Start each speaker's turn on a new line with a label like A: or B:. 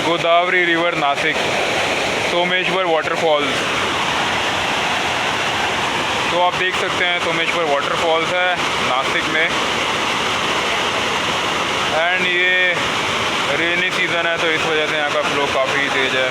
A: Godavari river Nashik, Someshwar waterfalls. तो आप देख सकते हैं सोमेश्वर वाटरफॉल्स है नासिक में। एंड ये रेनी सीज़न है तो इस वजह से यहाँ का फ्लो काफ़ी तेज़ है।